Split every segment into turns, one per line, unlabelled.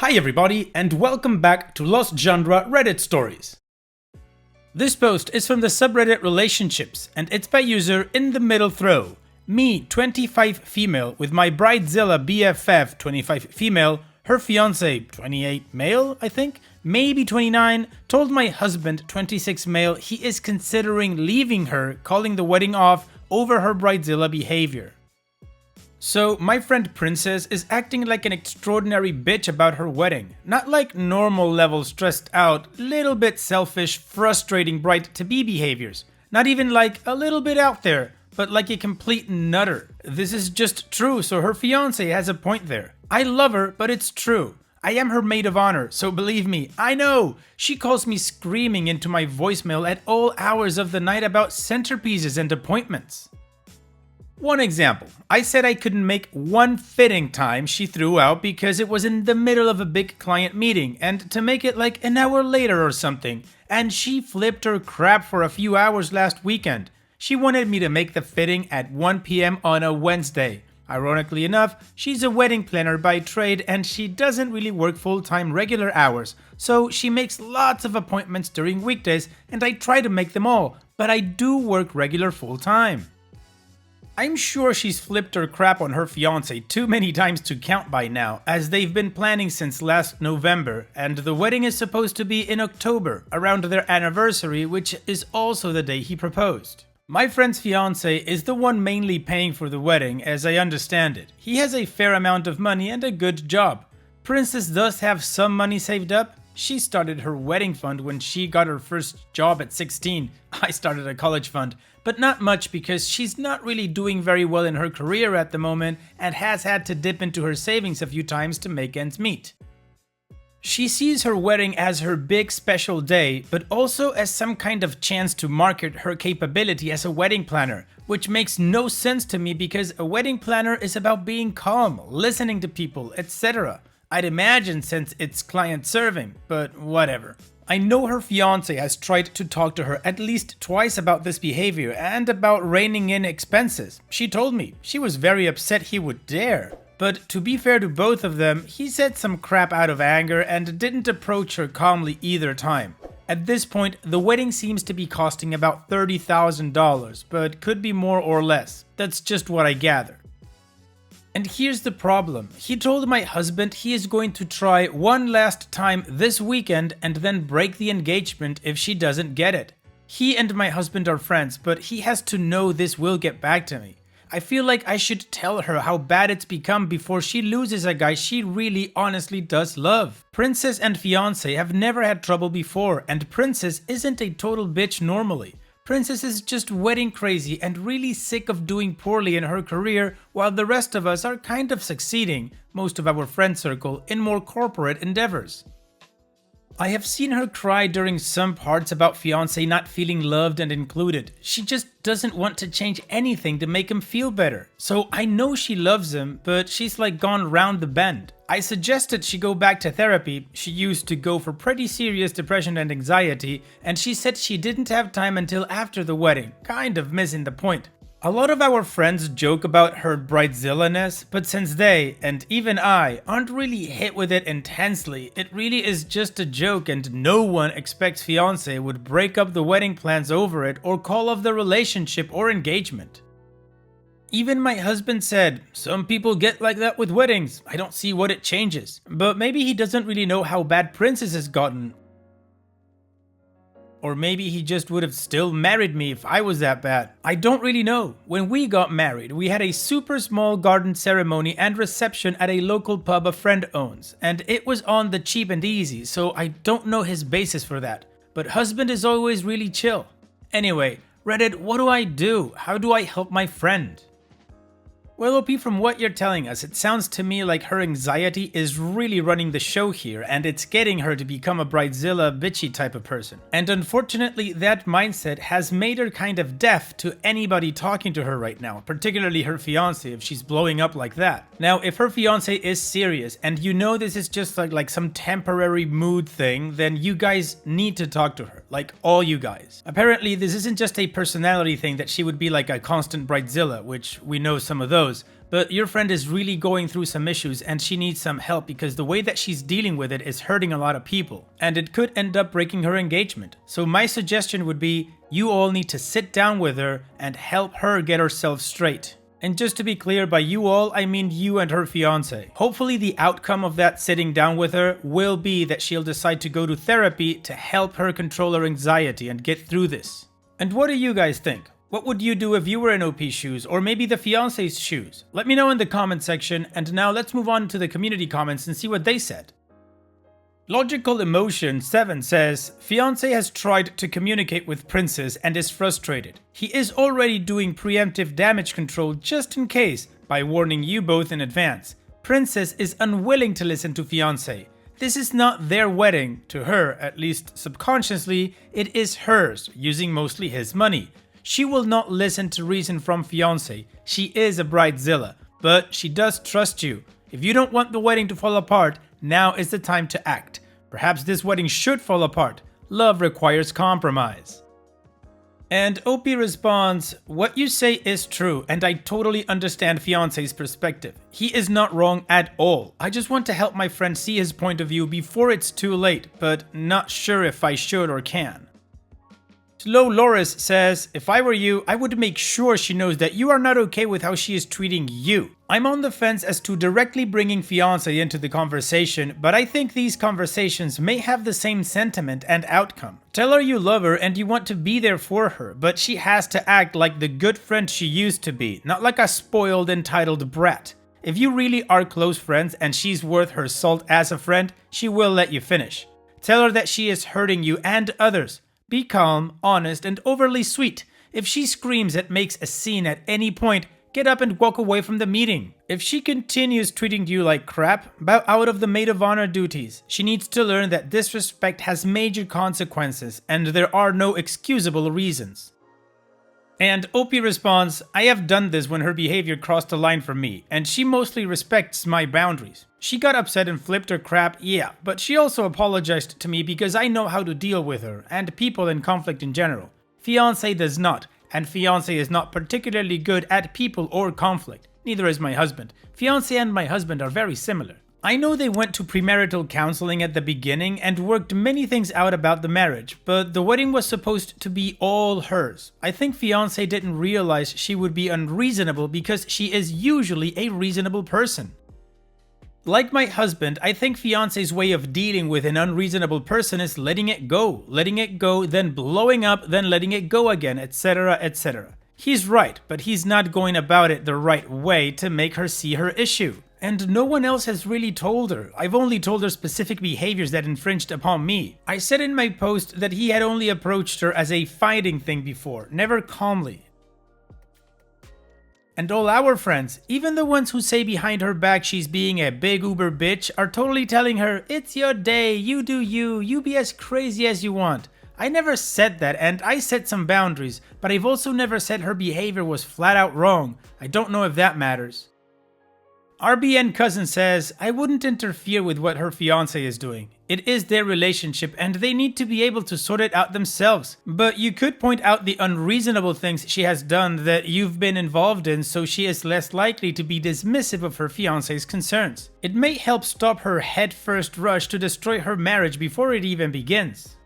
Hi everybody, and welcome back to Lost Genre Reddit Stories. This post is from the subreddit Relationships, and it's by user In the Middle Throw. Me, 25 female, with my Bridezilla BFF, 25 female, her fiance, 28 male, I think, maybe 29, told my husband, 26 male, he is considering leaving her, calling the wedding off over her Bridezilla behavior. So, my friend Princess is acting like an extraordinary bitch about her wedding. Not like normal level stressed out, little bit selfish, frustrating bride-to-be behaviors. Not even like a little bit out there, but like a complete nutter. This is just true, so her fiance has a point there. I love her, but it's true. I am her maid of honor, so believe me, I know! She calls me screaming into my voicemail at all hours of the night about centerpieces and appointments. One example, I said I couldn't make one fitting time she threw out because it was in the middle of a big client meeting and to make it like an hour later or something, and she flipped her crap for a few hours last weekend. She wanted me to make the fitting at 1 p.m. on a Wednesday. Ironically enough, she's a wedding planner by trade and she doesn't really work full-time regular hours, so she makes lots of appointments during weekdays and I try to make them all, but I do work regular full-time. I'm sure she's flipped her crap on her fiance too many times to count by now, as they've been planning since last November, and the wedding is supposed to be in October, around their anniversary, which is also the day he proposed. My friend's fiance is the one mainly paying for the wedding, as I understand it. He has a fair amount of money and a good job. Princess does have some money saved up. She started her wedding fund when she got her first job at 16. I started a college fund, but not much because she's not really doing very well in her career at the moment and has had to dip into her savings a few times to make ends meet. She sees her wedding as her big special day, but also as some kind of chance to market her capability as a wedding planner, which makes no sense to me because a wedding planner is about being calm, listening to people, etc. I'd imagine since it's client serving, but whatever. I know her fiance has tried to talk to her at least twice about this behavior and about reining in expenses. She told me she was very upset he would dare. But to be fair to both of them, he said some crap out of anger and didn't approach her calmly either time. At this point, the wedding seems to be costing about $30,000, but could be more or less. That's just what I gather. And here's the problem. He told my husband he is going to try one last time this weekend and then break the engagement if she doesn't get it. He and my husband are friends, but he has to know this will get back to me. I feel like I should tell her how bad it's become before she loses a guy she really honestly does love. Princess and fiance have never had trouble before, and Princess isn't a total bitch normally. Princess is just wedding crazy and really sick of doing poorly in her career, while the rest of us are kind of succeeding, most of our friend circle, in more corporate endeavors. I have seen her cry during some parts about fiancé not feeling loved and included. She just doesn't want to change anything to make him feel better. So I know she loves him, but she's like gone round the bend. I suggested she go back to therapy. She used to go for pretty serious depression and anxiety, and she said she didn't have time until after the wedding, kind of missing the point. A lot of our friends joke about her Bridezilla-ness, but since they, and even I, aren't really hit with it intensely, it really is just a joke and no one expects fiancé would break up the wedding plans over it or call off the relationship or engagement. Even my husband said, some people get like that with weddings, I don't see what it changes. But maybe he doesn't really know how bad Princess has gotten. Or maybe he just would have still married me if I was that bad. I don't really know. When we got married, we had a super small garden ceremony and reception at a local pub a friend owns, and it was on the cheap and easy, so I don't know his basis for that. But husband is always really chill. Anyway, Reddit, what do I do? How do I help my friend? Well, OP, from what you're telling us, it sounds to me like her anxiety is really running the show here, and it's getting her to become a Bridezilla bitchy type of person. And unfortunately, that mindset has made her kind of deaf to anybody talking to her right now, particularly her fiance if she's blowing up like that. Now, if her fiance is serious, and you know this is just like some temporary mood thing, then you guys need to talk to her, like all you guys. Apparently, this isn't just a personality thing that she would be like a constant Bridezilla, which we know some of those, knows, but your friend is really going through some issues and she needs some help because the way that she's dealing with it is hurting a lot of people and it could end up breaking her engagement. So my suggestion would be you all need to sit down with her and help her get herself straight. And just to be clear, by you all, I mean you and her fiance. Hopefully the outcome of that sitting down with her will be that she'll decide to go to therapy to help her control her anxiety and get through this. And what do you guys think? What would you do if you were in OP's shoes, or maybe the fiance's shoes? Let me know in the comment section, and now let's move on to the community comments and see what they said. Logical Emotion 7 says, fiance has tried to communicate with Princess and is frustrated. He is already doing preemptive damage control just in case, by warning you both in advance. Princess is unwilling to listen to fiance. This is not their wedding, to her, at least subconsciously, it is hers, using mostly his money. She will not listen to reason from fiance. She is a bridezilla, but she does trust you. If you don't want the wedding to fall apart, now is the time to act. Perhaps this wedding should fall apart. Love requires compromise. And OP responds, what you say is true, and I totally understand fiance's perspective. He is not wrong at all. I just want to help my friend see his point of view before it's too late, but not sure if I should or can. Slow Loris says, if I were you, I would make sure she knows that you are not okay with how she is treating you. I'm on the fence as to directly bringing fiance into the conversation, but I think these conversations may have the same sentiment and outcome. Tell her you love her and you want to be there for her, but she has to act like the good friend she used to be, not like a spoiled, entitled brat. If you really are close friends and she's worth her salt as a friend, she will let you finish. Tell her that she is hurting you and others. Be calm, honest, and overly sweet. If she screams and makes a scene at any point, get up and walk away from the meeting. If she continues treating you like crap, bow out of the maid of honor duties. She needs to learn that disrespect has major consequences, and there are no excusable reasons. And OP responds, I have done this when her behavior crossed the line for me, and she mostly respects my boundaries. She got upset and flipped her crap, yeah, but she also apologized to me because I know how to deal with her, and people in conflict in general. Fiancé does not, and fiancé is not particularly good at people or conflict. Neither is my husband. Fiancé and my husband are very similar. I know they went to premarital counseling at the beginning and worked many things out about the marriage, but the wedding was supposed to be all hers. I think fiancé didn't realize she would be unreasonable because she is usually a reasonable person. Like my husband, I think fiancé's way of dealing with an unreasonable person is letting it go, then blowing up, then letting it go again, etc, etc. He's right, but he's not going about it the right way to make her see her issue. And no one else has really told her. I've only told her specific behaviors that infringed upon me. I said in my post that he had only approached her as a fighting thing before, never calmly. And all our friends, even the ones who say behind her back she's being a big uber bitch, are totally telling her, it's your day, you do you be as crazy as you want. I never said that, and I set some boundaries, but I've also never said her behavior was flat out wrong. I don't know if that matters. RBN Cousin says, I wouldn't interfere with what her fiancé is doing. It is their relationship and they need to be able to sort it out themselves. But you could point out the unreasonable things she has done that you've been involved in so she is less likely to be dismissive of her fiancé's concerns. It may help stop her head-first rush to destroy her marriage before it even begins.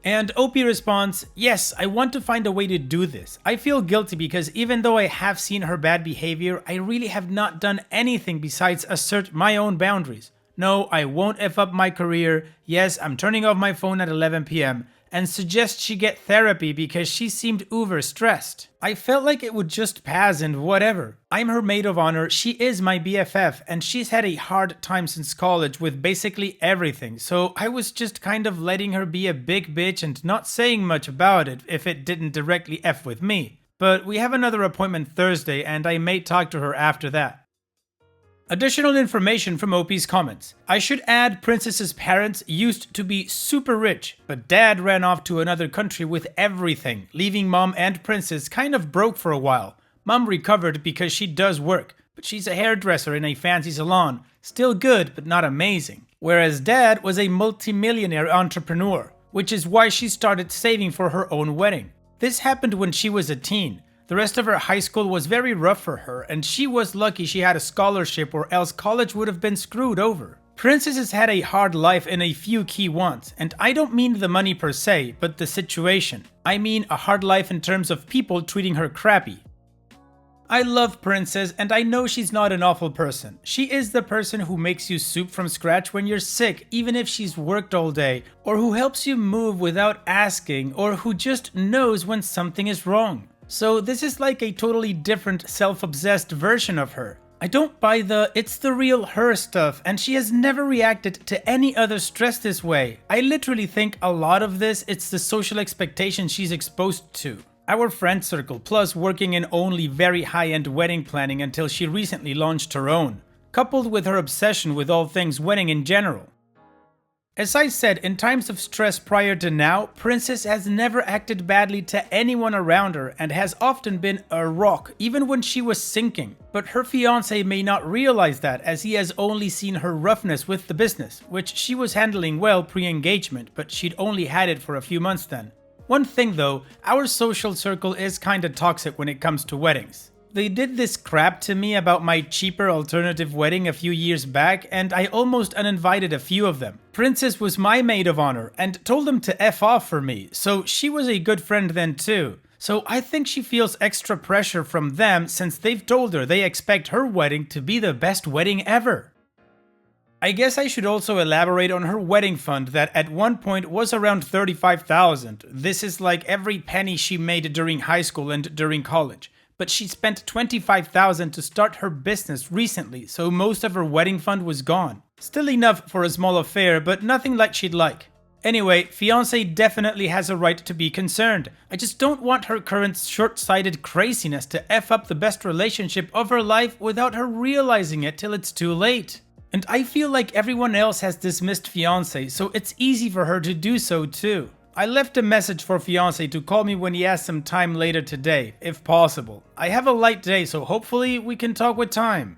And OP responds, yes, I want to find a way to do this. I feel guilty because even though I have seen her bad behavior, I really have not done anything besides assert my own boundaries. No, I won't F up my career. Yes, I'm turning off my phone at 11 p.m. and suggest she get therapy because she seemed uber stressed. I felt like it would just pass and whatever. I'm her maid of honor, she is my BFF, and she's had a hard time since college with basically everything, so I was just kind of letting her be a big bitch and not saying much about it if it didn't directly F with me. But we have another appointment Thursday and I may talk to her after that. Additional information from OP's comments. I should add Princess's parents used to be super rich, but dad ran off to another country with everything, leaving mom and Princess kind of broke for a while. Mom recovered because she does work, but she's a hairdresser in a fancy salon, still good but not amazing. Whereas dad was a multimillionaire entrepreneur, which is why she started saving for her own wedding. This happened when she was a teen. The rest of her high school was very rough for her, and she was lucky she had a scholarship or else college would have been screwed over. Princess has had a hard life in a few key wants, and I don't mean the money per se, but the situation. I mean a hard life in terms of people treating her crappy. I love Princess, and I know she's not an awful person. She is the person who makes you soup from scratch when you're sick, even if she's worked all day, or who helps you move without asking, or who just knows when something is wrong. So this is like a totally different, self-obsessed version of her. I don't buy the "it's the real her" stuff, and she has never reacted to any other stress this way. I literally think a lot of this, it's the social expectations she's exposed to. Our friend circle, plus working in only very high-end wedding planning until she recently launched her own, coupled with her obsession with all things wedding in general. As I said, in times of stress prior to now, Princess has never acted badly to anyone around her and has often been a rock, even when she was sinking. But her fiancé may not realize that, as he has only seen her roughness with the business, which she was handling well pre-engagement, but she'd only had it for a few months then. One thing though, our social circle is kinda toxic when it comes to weddings. They did this crap to me about my cheaper alternative wedding a few years back, and I almost uninvited a few of them. Princess was my maid of honor and told them to F off for me, so she was a good friend then too. So I think she feels extra pressure from them since they've told her they expect her wedding to be the best wedding ever. I guess I should also elaborate on her wedding fund that at one point was around $35,000. This is like every penny she made during high school and during college. But she spent $25,000 to start her business recently, so most of her wedding fund was gone. Still enough for a small affair, but nothing like she'd like. Anyway, fiancé definitely has a right to be concerned. I just don't want her current short-sighted craziness to F up the best relationship of her life without her realizing it till it's too late. And I feel like everyone else has dismissed fiancé, so it's easy for her to do so too. I left a message for fiancé to call me when he has some time later today, if possible. I have a light day, so hopefully we can talk with time.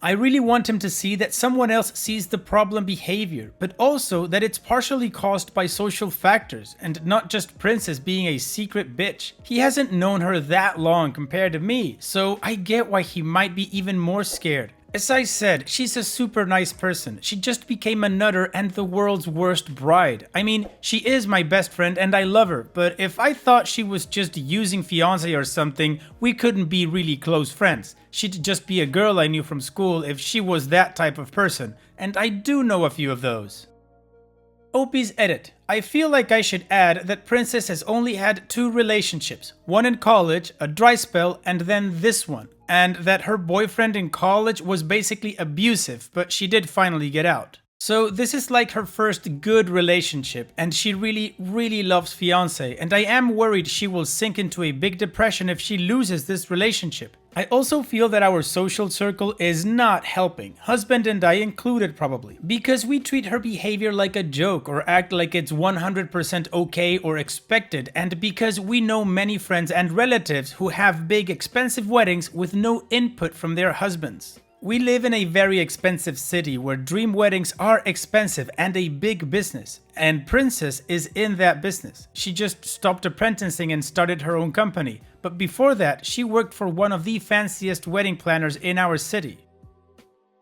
I really want him to see that someone else sees the problem behavior, but also that it's partially caused by social factors and not just Princess being a secret bitch. He hasn't known her that long compared to me, so I get why he might be even more scared. As I said, she's a super nice person. She just became a nutter and the world's worst bride. I mean, she is my best friend and I love her, but if I thought she was just using fiancé or something, we couldn't be really close friends. She'd just be a girl I knew from school if she was that type of person, and I do know a few of those. Opie's edit. I feel like I should add that Princess has only had 2 relationships, one in college, a dry spell, and then this one, and that her boyfriend in college was basically abusive, but she did finally get out. So this is like her first good relationship, and she really loves fiancé, and I am worried she will sink into a big depression if she loses this relationship. I also feel that our social circle is not helping, husband and I included probably, because we treat her behavior like a joke or act like it's 100% okay or expected, and because we know many friends and relatives who have big expensive weddings with no input from their husbands. We live in a very expensive city where dream weddings are expensive and a big business, and Princess is in that business. She just stopped apprenticing and started her own company, but before that she worked for one of the fanciest wedding planners in our city.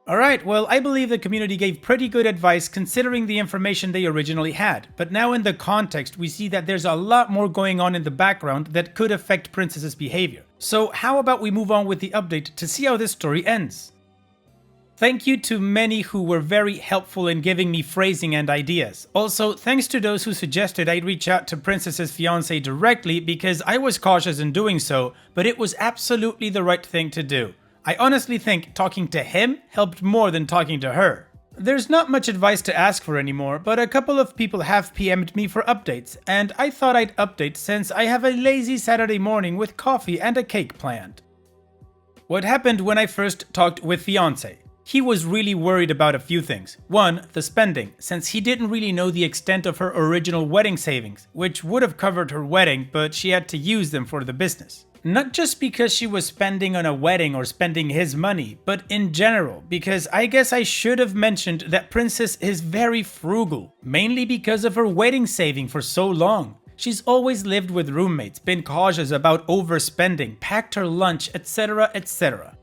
Alright, well, I believe the community gave pretty good advice considering the information they originally had, but now in the context we see that there's a lot more going on in the background that could affect Princess's behavior. So how about we move on with the update to see how this story ends? Thank you to many who were very helpful in giving me phrasing and ideas. Also, thanks to those who suggested I reach out to Princess's fiancé directly because I was cautious in doing so, but it was absolutely the right thing to do. I honestly think talking to him helped more than talking to her. There's not much advice to ask for anymore, but a couple of people have PM'd me for updates, and I thought I'd update since I have a lazy Saturday morning with coffee and a cake planned. What happened when I first talked with fiancé? He was really worried about a few things. One, the spending, since he didn't really know the extent of her original wedding savings, which would have covered her wedding, but she had to use them for the business. Not just because she was spending on a wedding or spending his money, but in general, because I guess I should have mentioned that Princess is very frugal, mainly because of her wedding saving for so long. She's always lived with roommates, been cautious about overspending, packed her lunch, etc, etc.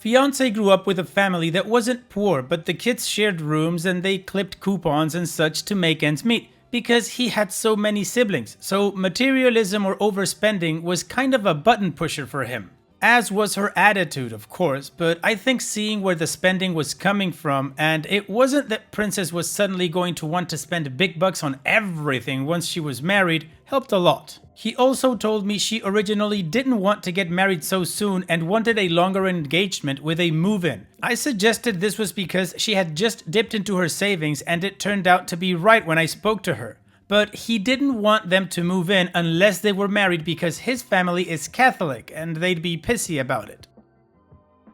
Fiancé grew up with a family that wasn't poor, but the kids shared rooms and they clipped coupons and such to make ends meet, because he had so many siblings, so materialism or overspending was kind of a button pusher for him. As was her attitude, of course, but I think seeing where the spending was coming from, and it wasn't that Princess was suddenly going to want to spend big bucks on everything once she was married, helped a lot. He also told me she originally didn't want to get married so soon and wanted a longer engagement with a move-in. I suggested this was because she had just dipped into her savings and it turned out to be right when I spoke to her. But he didn't want them to move in unless they were married because his family is Catholic and they'd be pissy about it.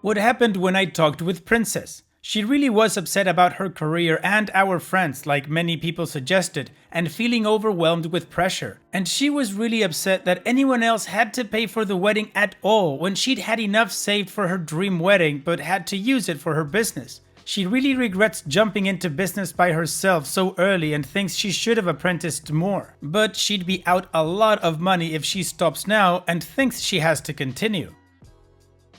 What happened when I talked with Princess? She really was upset about her career and our friends, like many people suggested, and feeling overwhelmed with pressure. And she was really upset that anyone else had to pay for the wedding at all when she'd had enough saved for her dream wedding but had to use it for her business. She really regrets jumping into business by herself so early and thinks she should have apprenticed more. But she'd be out a lot of money if she stops now and thinks she has to continue.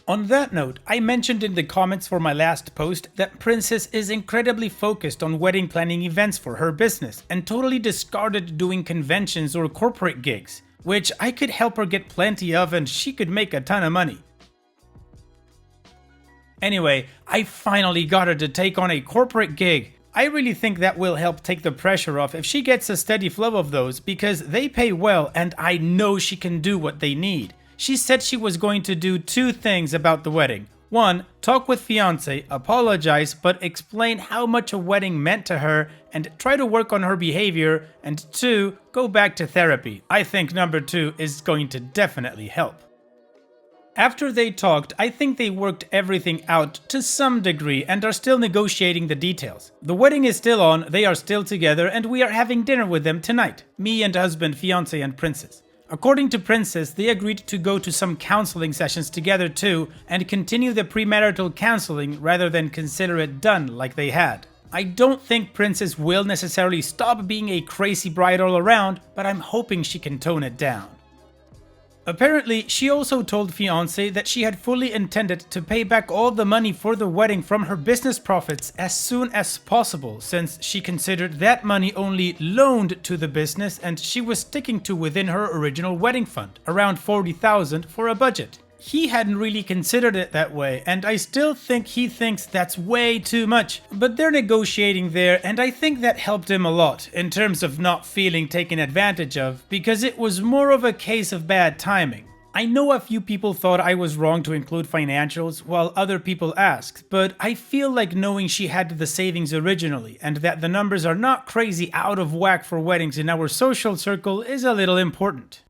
On that note, I mentioned in the comments for my last post that Princess is incredibly focused on wedding planning events for her business and totally discarded doing conventions or corporate gigs, which I could help her get plenty of and she could make a ton of money. Anyway, I finally got her to take on a corporate gig. I really think that will help take the pressure off if she gets a steady flow of those because they pay well and I know she can do what they need. She said she was going to do 2 things about the wedding. 1, talk with fiancé, apologize but explain how much a wedding meant to her and try to work on her behavior, and 2, go back to therapy. I think number 2 is going to definitely help. After they talked, I think they worked everything out to some degree and are still negotiating the details. The wedding is still on, they are still together, and we are having dinner with them tonight. Me and husband, fiancé and Princess. According to Princess, they agreed to go to some counseling sessions together too and continue the premarital counseling rather than consider it done like they had. I don't think Princess will necessarily stop being a crazy bride all around, but I'm hoping she can tone it down. Apparently, she also told fiancé that she had fully intended to pay back all the money for the wedding from her business profits as soon as possible, since she considered that money only loaned to the business and she was sticking to within her original wedding fund, around $40,000 for a budget. He hadn't really considered it that way, and I still think he thinks that's way too much, but they're negotiating there, and I think that helped him a lot in terms of not feeling taken advantage of, because it was more of a case of bad timing. I know a few people thought I was wrong to include financials while other people asked, but I feel like knowing she had the savings originally and that the numbers are not crazy out of whack for weddings in our social circle is a little important.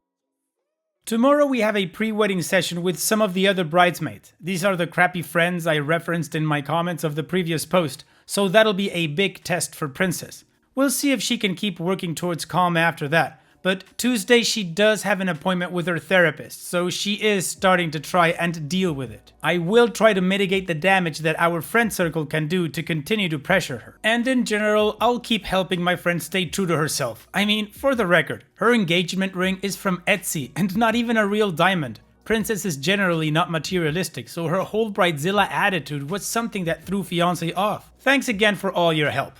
Tomorrow we have a pre-wedding session with some of the other bridesmaids. These are the crappy friends I referenced in my comments of the previous post, so that'll be a big test for Princess. We'll see if she can keep working towards calm after that. But Tuesday she does have an appointment with her therapist, so she is starting to try and deal with it. I will try to mitigate the damage that our friend circle can do to continue to pressure her. And in general, I'll keep helping my friend stay true to herself. I mean, for the record, her engagement ring is from Etsy and not even a real diamond. Princess is generally not materialistic, so her whole Bridezilla attitude was something that threw fiancé off. Thanks again for all your help.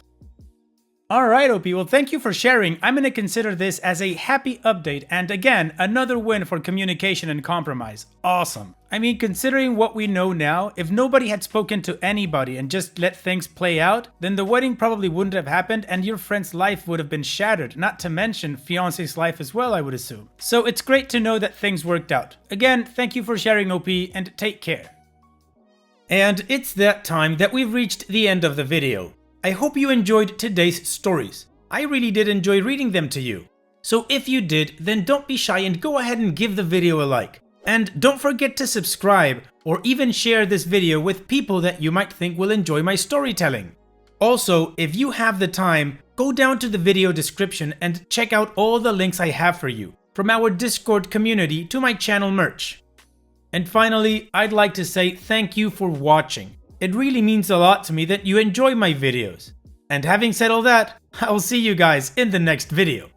Alright OP, well thank you for sharing. I'm gonna consider this as a happy update and again, another win for communication and compromise. Awesome. I mean, considering what we know now, if nobody had spoken to anybody and just let things play out, then the wedding probably wouldn't have happened and your friend's life would have been shattered, not to mention fiancé's life as well, I would assume. So it's great to know that things worked out. Again, thank you for sharing OP and take care. And it's that time that we've reached the end of the video. I hope you enjoyed today's stories. I really did enjoy reading them to you. So if you did, then don't be shy and go ahead and give the video a like. And don't forget to subscribe or even share this video with people that you might think will enjoy my storytelling. Also, if you have the time, go down to the video description and check out all the links I have for you, from our Discord community to my channel merch. And finally, I'd like to say thank you for watching. It really means a lot to me that you enjoy my videos. And having said all that, I'll see you guys in the next video.